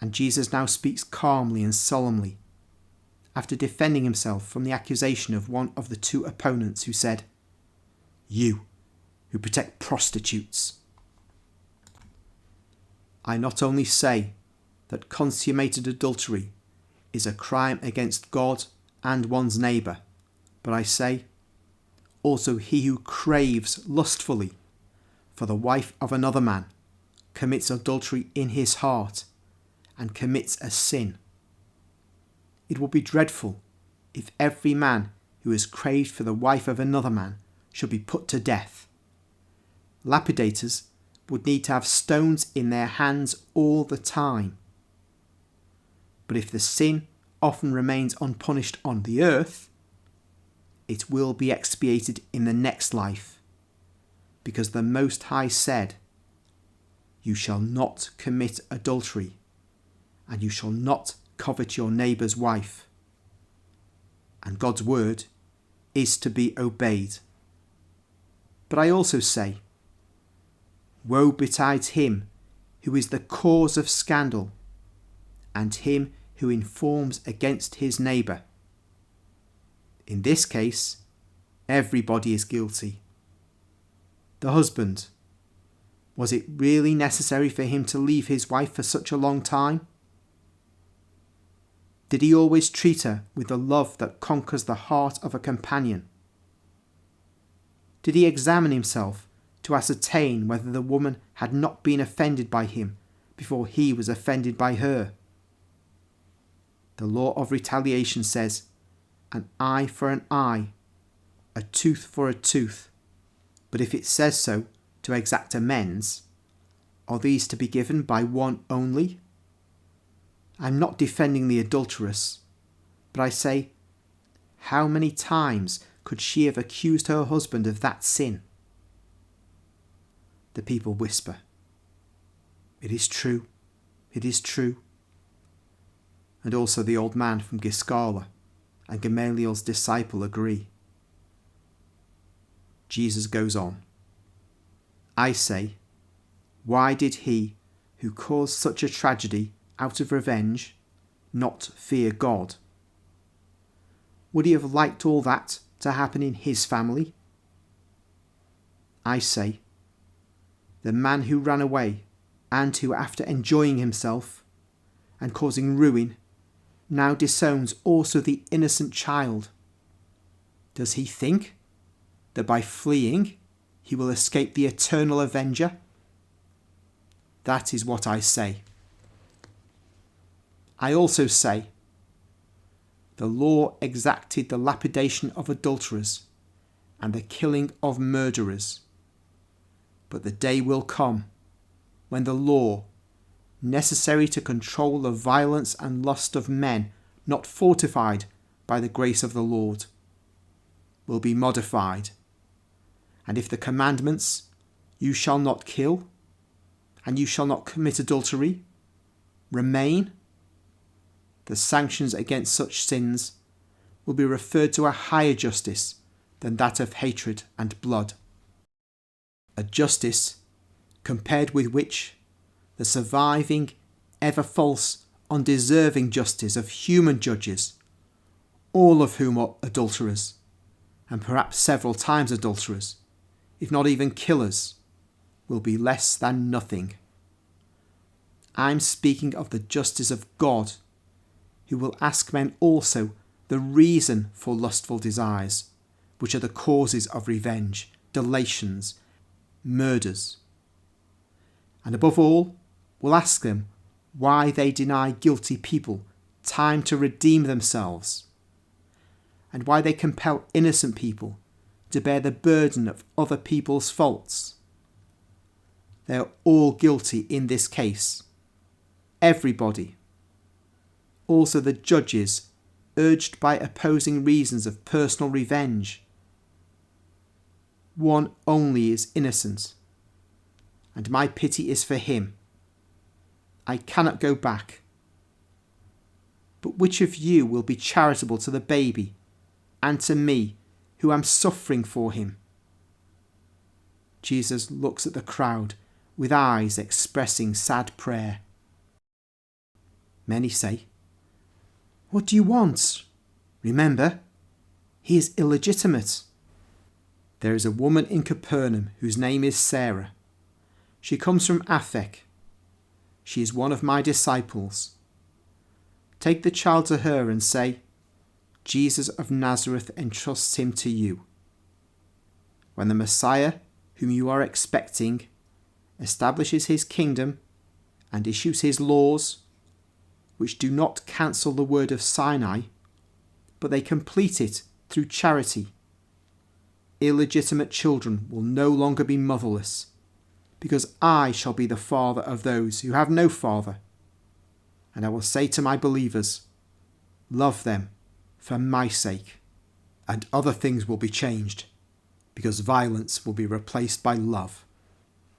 And Jesus now speaks calmly and solemnly, after defending himself from the accusation of one of the two opponents who said, "You, who protect prostitutes. I not only say that consummated adultery is a crime against God and one's neighbour, but I say, also he who craves lustfully for the wife of another man commits adultery in his heart and commits a sin. It would be dreadful if every man who has craved for the wife of another man should be put to death. Lapidators would need to have stones in their hands all the time. But if the sin often remains unpunished on the earth, it will be expiated in the next life, because the Most High said, 'You shall not commit adultery, and you shall not covet your neighbour's wife.' And God's word is to be obeyed. But I also say, woe betides him who is the cause of scandal, and him who informs against his neighbour. In this case, everybody is guilty. The husband, was it really necessary for him to leave his wife for such a long time? Did he always treat her with the love that conquers the heart of a companion? Did he examine himself to ascertain whether the woman had not been offended by him before he was offended by her? The law of retaliation says, an eye for an eye, a tooth for a tooth. But if it says so to exact amends, are these to be given by one only? I'm not defending the adulteress, but I say, how many times could she have accused her husband of that sin? The people whisper, "It is true, it is true." And also the old man from Giscala and Gamaliel's disciple agree. Jesus goes on, I say, why did he who caused such a tragedy out of revenge not fear God? Would he have liked all that to happen in his family? I say, the man who ran away and who, after enjoying himself and causing ruin, now disowns also the innocent child. Does he think that by fleeing he will escape the eternal avenger? That is what I say. I also say, the law exacted the lapidation of adulterers and the killing of murderers. But the day will come when the law, necessary to control the violence and lust of men not fortified by the grace of the Lord, will be modified. And if the commandments, you shall not kill, and you shall not commit adultery, remain, the sanctions against such sins will be referred to a higher justice than that of hatred and blood. A justice compared with which the surviving, ever false, undeserving justice of human judges, all of whom are adulterers, and perhaps several times adulterers, if not even killers, will be less than nothing. I'm speaking of the justice of God, who will ask men also the reason for lustful desires, which are the causes of revenge, delations, murders. And above all, will ask them why they deny guilty people time to redeem themselves, and why they compel innocent people to bear the burden of other people's faults. They are all guilty in this case. Everybody. Also the judges, urged by opposing reasons of personal revenge. One only is innocent, and my pity is for him. I cannot go back. But which of you will be charitable to the baby and to me, who am suffering for him? Jesus looks at the crowd with eyes expressing sad prayer. Many say, "What do you want?" Remember, he is illegitimate. There is a woman in Capernaum whose name is Sarah. She comes from Aphek. She is one of my disciples. Take the child to her and say, Jesus of Nazareth entrusts him to you. When the Messiah, whom you are expecting, establishes his kingdom and issues his laws, which do not cancel the word of Sinai, but they complete it through charity, illegitimate children will no longer be motherless, because I shall be the father of those who have no father. And I will say to my believers, love them for my sake. And other things will be changed, because violence will be replaced by love.